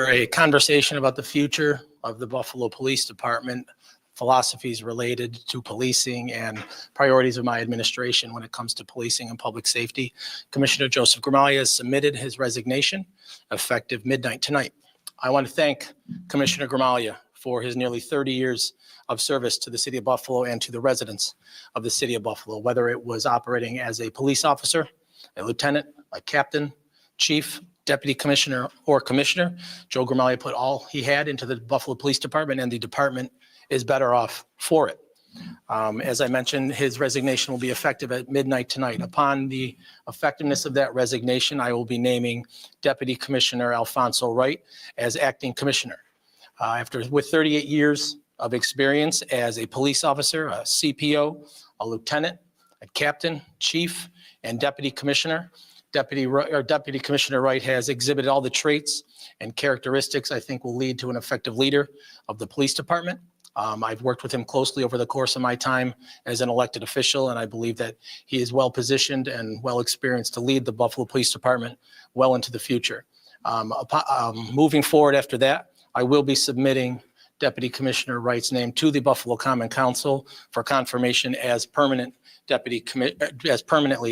A conversation about the future of the Buffalo Police Department, philosophies related to policing and priorities of my administration when it comes to policing and public safety. Commissioner Joseph Gramaglia has submitted his resignation effective midnight tonight. I want to thank Commissioner Gramaglia for his nearly 30 years of service to the city of Buffalo and to the residents of the city of Buffalo, whether it was operating as a police officer, a lieutenant, a captain, chief, deputy commissioner, or commissioner. Joe Gramaglia put all he had into the Buffalo Police Department, and the department is better off for it. As I mentioned, his resignation will be effective at midnight tonight. Upon the effectiveness of that resignation, I will be naming Deputy Commissioner Alfonso Wright as acting commissioner. With 38 years of experience as a police officer, a CPO, a lieutenant, a captain, chief, and deputy commissioner, Deputy Commissioner Wright has exhibited all the traits and characteristics I think will lead to an effective leader of the police department. I've worked with him closely over the course of my time as an elected official, and I believe that he is well positioned and well experienced to lead the Buffalo Police Department well into the future. Moving forward after that, I will be submitting Deputy Commissioner Wright's name to the Buffalo Common Council for confirmation as permanently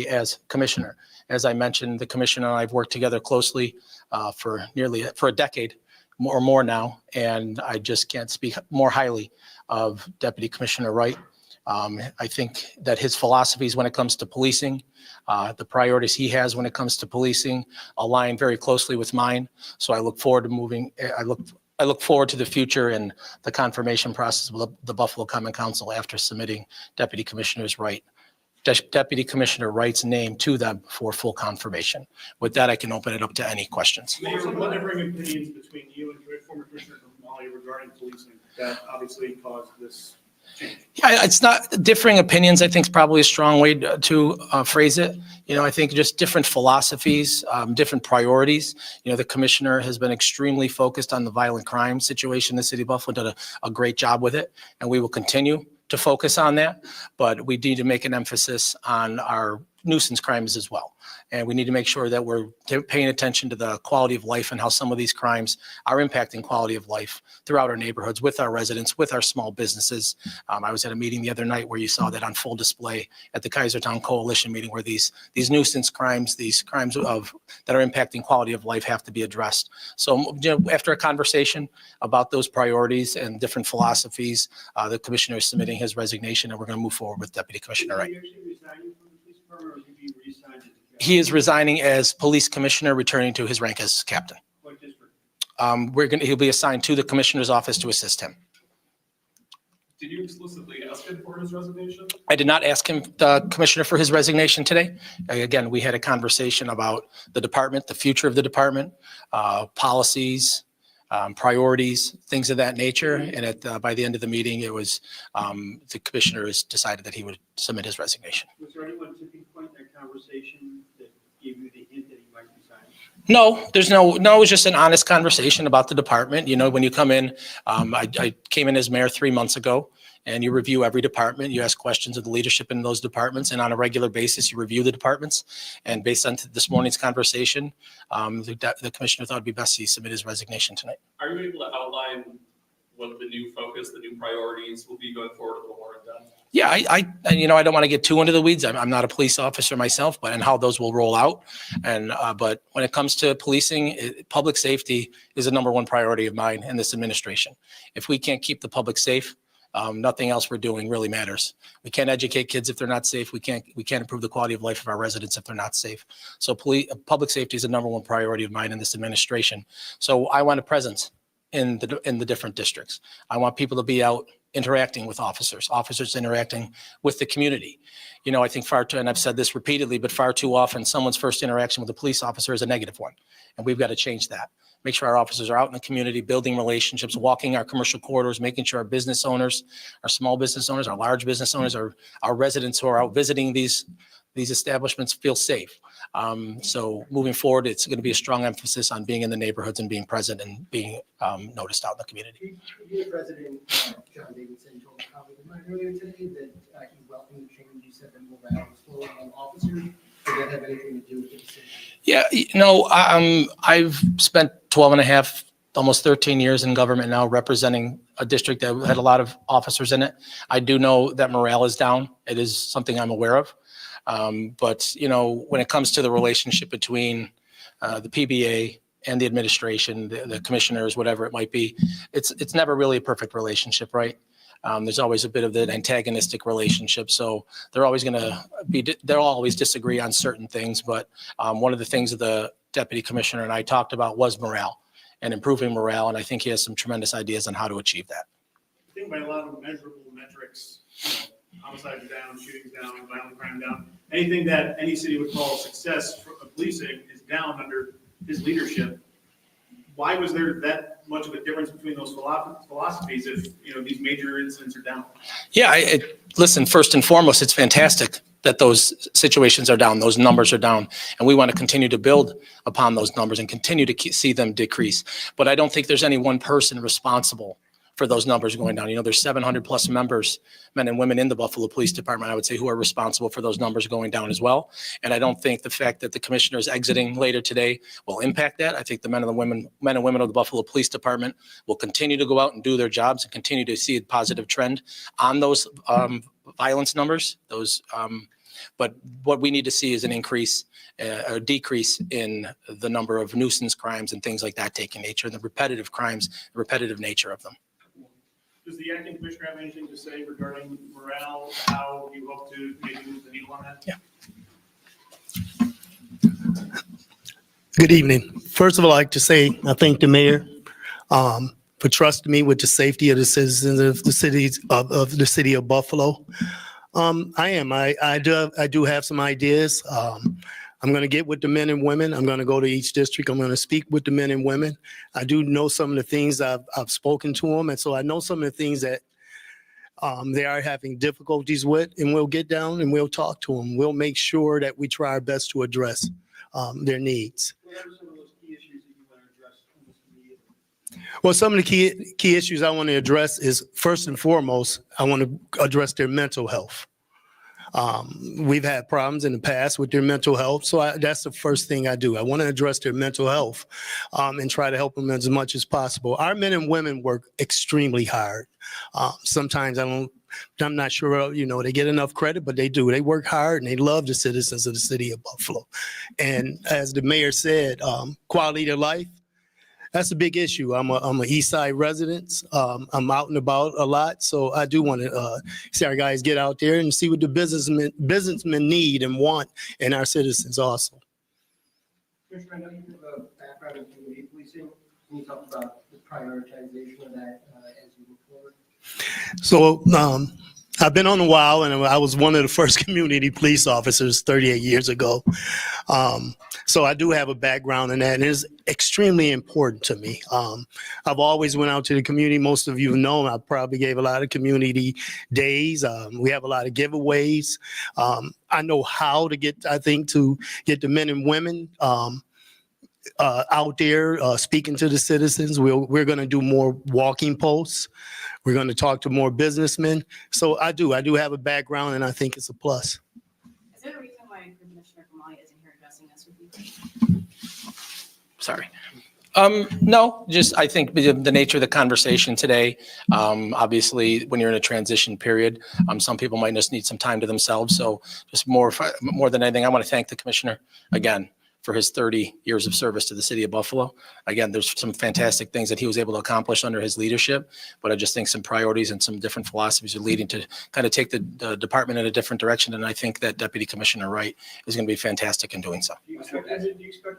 as commissioner. As I mentioned, the commissioner and I have worked together closely for a decade or more now, and I just can't speak more highly of Deputy Commissioner Wright. I think that his philosophies when it comes to policing, the priorities he has when it comes to policing align very closely with mine. So I look forward to I look forward to the future and the confirmation process of the Buffalo Common Council after submitting Deputy Commissioner Wright's name to them for full confirmation. With that, I can open it up to any questions. Mayor, what differing opinions between you and former Commissioner Gramaglia regarding policing that obviously caused this change? Yeah, it's not differing opinions. I think is probably a strong way to phrase it. I think just different philosophies, different priorities. The commissioner has been extremely focused on the violent crime situation in the city of Buffalo, done a great job with it, and we will continue to focus on that, but we need to make an emphasis on our nuisance crimes as well. And we need to make sure that we're paying attention to the quality of life and how some of these crimes are impacting quality of life throughout our neighborhoods, with our residents, with our small businesses. I was at a meeting the other night where you saw that on full display at the Kaisertown Coalition meeting, where these nuisance crimes, these crimes that are impacting quality of life have to be addressed. So after a conversation about those priorities and different philosophies, the commissioner is submitting his resignation, and we're going to move forward with Deputy Commissioner Wright. He is resigning as police commissioner, returning to his rank as captain. What district? He'll be assigned to the commissioner's office to assist him. Did you explicitly ask him for his resignation? I did not ask him, the commissioner, for his resignation today. Again, we had a conversation about the department, the future of the department, policies, priorities, things of that nature. And by the end of the meeting, it was the commissioner has decided that he would submit his resignation. Was there anyone tipping point in that conversation that gave you the hint that he might resign? No, it was just an honest conversation about the department. When you come in, I came in as mayor 3 months ago, and you review every department. You ask questions of the leadership in those departments, and on a regular basis, you review the departments. And based on this morning's conversation, the commissioner thought it'd be best he submit his resignation tonight. Are you able to outline what the new focus, the new priorities will be going forward with the warrant done? Yeah, I don't want to get too into the weeds. I'm not a police officer myself, and how those will roll out. But when it comes to policing, public safety is the number one priority of mine and this administration. If we can't keep the public safe, nothing else we're doing really matters. We can't educate kids if they're not safe. We can't improve the quality of life of our residents if they're not safe. So public safety is the number one priority of mine in this administration. So I want a presence in the different districts. I want people to be out interacting with officers interacting with the community. I think and I've said this repeatedly, but far too often someone's first interaction with a police officer is a negative one. And we've got to change that. Make sure our officers are out in the community, building relationships, walking our commercial corridors, making sure our business owners, our small business owners, our large business owners, our residents who are out visiting these establishments feel safe. So moving forward, it's going to be a strong emphasis on being in the neighborhoods and being present and being noticed out in the community. President John Davidson told a colleague of mine earlier today that he welcomed the change. He said that we'll have slow on officers. Does that have anything to do with the decision? Yeah, I've spent 12 and a half almost 13 years in government now, representing a district that had a lot of officers in it. I do know that morale is down. It is something I'm aware of. But, you know, when it comes to the relationship between the PBA and the administration, the commissioners, whatever it might be, it's never really a perfect relationship, right? There's always a bit of an antagonistic relationship. So they'll always disagree on certain things. But one of the things that the deputy commissioner and I talked about was morale and improving morale. And I think he has some tremendous ideas on how to achieve that. I think by a lot of measurable metrics, homicides down, shootings down, violent crime down, anything that any city would call a success for policing is down under his leadership. Why was there that much of a difference between those philosophies if, you know, these major incidents are down? Yeah, listen, first and foremost, it's fantastic that those situations are down, those numbers are down, and we want to continue to build upon those numbers and continue to see them decrease. But I don't think there's any one person responsible for those numbers going down. You know, there's 700 plus members, men and women in the Buffalo Police Department, I would say, who are responsible for those numbers going down as well. And I don't think the fact that the commissioner is exiting later today will impact that. I think the men and women of the Buffalo Police Department will continue to go out and do their jobs and continue to see a positive trend on those violence numbers. But what we need to see is an increase, a decrease in the number of nuisance crimes and things like that taking nature, and the repetitive crimes, the repetitive nature of them. Does the acting commissioner have anything to say regarding morale, how you hope to maybe move the needle on that? Yeah. Good evening. First of all, I'd like to say I thank the mayor for trusting me with the safety of the citizens of the city of Buffalo. I do have some ideas. I'm going to get with the men and women. I'm going to go to each district. I'm going to speak with the men and women. I do know some of the things I've spoken to them. And so I know some of the things that they are having difficulties with, and we'll get down and we'll talk to them. We'll make sure that we try our best to address their needs. What are some of those key issues that you want to address almost immediately? Well, some of the key issues I want to address is, first and foremost, I want to address their mental health. We've had problems in the past with their mental health. So that's the first thing I do. I want to address their mental health and try to help them as much as possible. Our men and women work extremely hard. Sometimes I'm not sure, you know, they get enough credit, but they do. They work hard and they love the citizens of the city of Buffalo. And as the mayor said, quality of life, that's a big issue. I'm a East Side resident. I'm out and about a lot, so I do want to see our guys get out there and see what the businessmen need and want in our citizens also. Commissioner, I know you have a background in community policing. Can you talk about the prioritization of that as you move forward? So I've been on a while, and I was one of the first community police officers 38 years ago. So I do have a background in that, and it's extremely important to me. I've always went out to the community. Most of you know I probably gave a lot of community days. We have a lot of giveaways. I know how to get the men and women out there speaking to the citizens. We're going to do more walking posts. We're going to talk to more businessmen. So I do have a background, and I think it's a plus. Is there a reason why Commissioner Kamali isn't here addressing us with you? Sorry. No, just I think the nature of the conversation today, obviously when you're in a transition period, some people might just need some time to themselves. So just more than anything, I want to thank the commissioner again for his 30 years of service to the city of Buffalo. Again, there's some fantastic things that he was able to accomplish under his leadership, but I just think some priorities and some different philosophies are leading to kind of take the department in a different direction. And I think that Deputy Commissioner Wright is going to be fantastic in doing so. Do you expect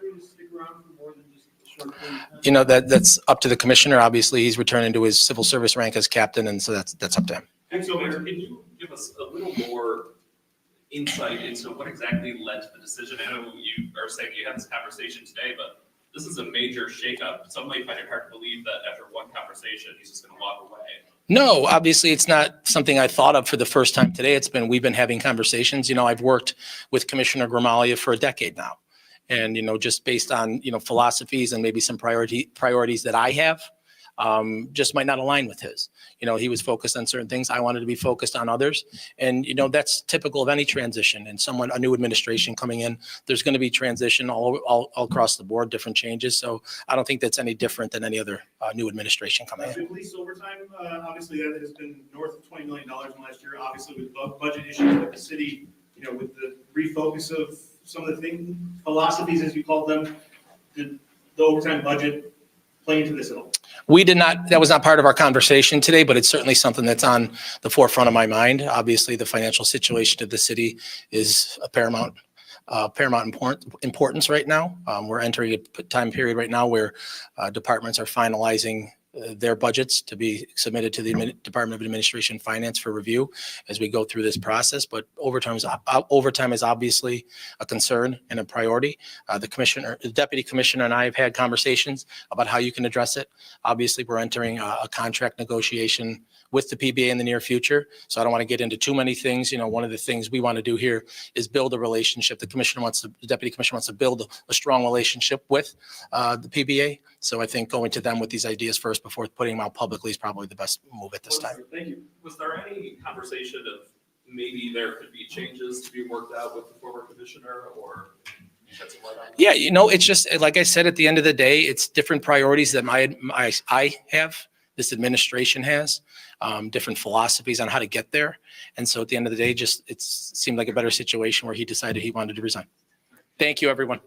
him to stick around for more than just a short period of time? You know, that's up to the commissioner. Obviously, he's returning to his civil service rank as captain, and so that's up to him. And so, Mayor, can you give us a little more insight into what exactly led to the decision? I know you are saying you had this conversation today, but this is a major shakeup. Some might find it hard to believe that after one conversation, he's just going to walk away. No, obviously it's not something I thought of for the first time today. We've been having conversations. You know, I've worked with Commissioner Gramalia for a decade now. And, you know, just based on, you know, philosophies and maybe some priorities that I have, just might not align with his. You know, he was focused on certain things. I wanted to be focused on others. And, you know, that's typical of any transition and a new administration coming in. There's going to be transition all across the board, different changes. So I don't think that's any different than any other new administration coming in. The police overtime, obviously that has been north of $20 million in last year, obviously with budget issues with the city, you know, with the refocus of some of the philosophies, as you called them. Did the overtime budget play into this at all? We did not, that was not part of our conversation today, but it's certainly something that's on the forefront of my mind. Obviously, the financial situation of the city is a paramount importance right now. We're entering a time period right now where departments are finalizing their budgets to be submitted to the Department of Administration and Finance for review as we go through this process. But overtime is obviously a concern and a priority. The deputy commissioner and I have had conversations about how you can address it. Obviously, we're entering a contract negotiation with the PBA in the near future. So I don't want to get into too many things. You know, one of the things we want to do here is build a relationship. The deputy commissioner wants to build a strong relationship with the PBA. So I think going to them with these ideas first before putting them out publicly is probably the best move at this time. Thank you. Was there any conversation of maybe there could be changes to be worked out with the former commissioner, or shed some light on that? Yeah, you know, it's just, like I said, at the end of the day, it's different priorities that I have, this administration has, different philosophies on how to get there. And so at the end of the day, it seemed like a better situation where he decided he wanted to resign. Thank you, everyone.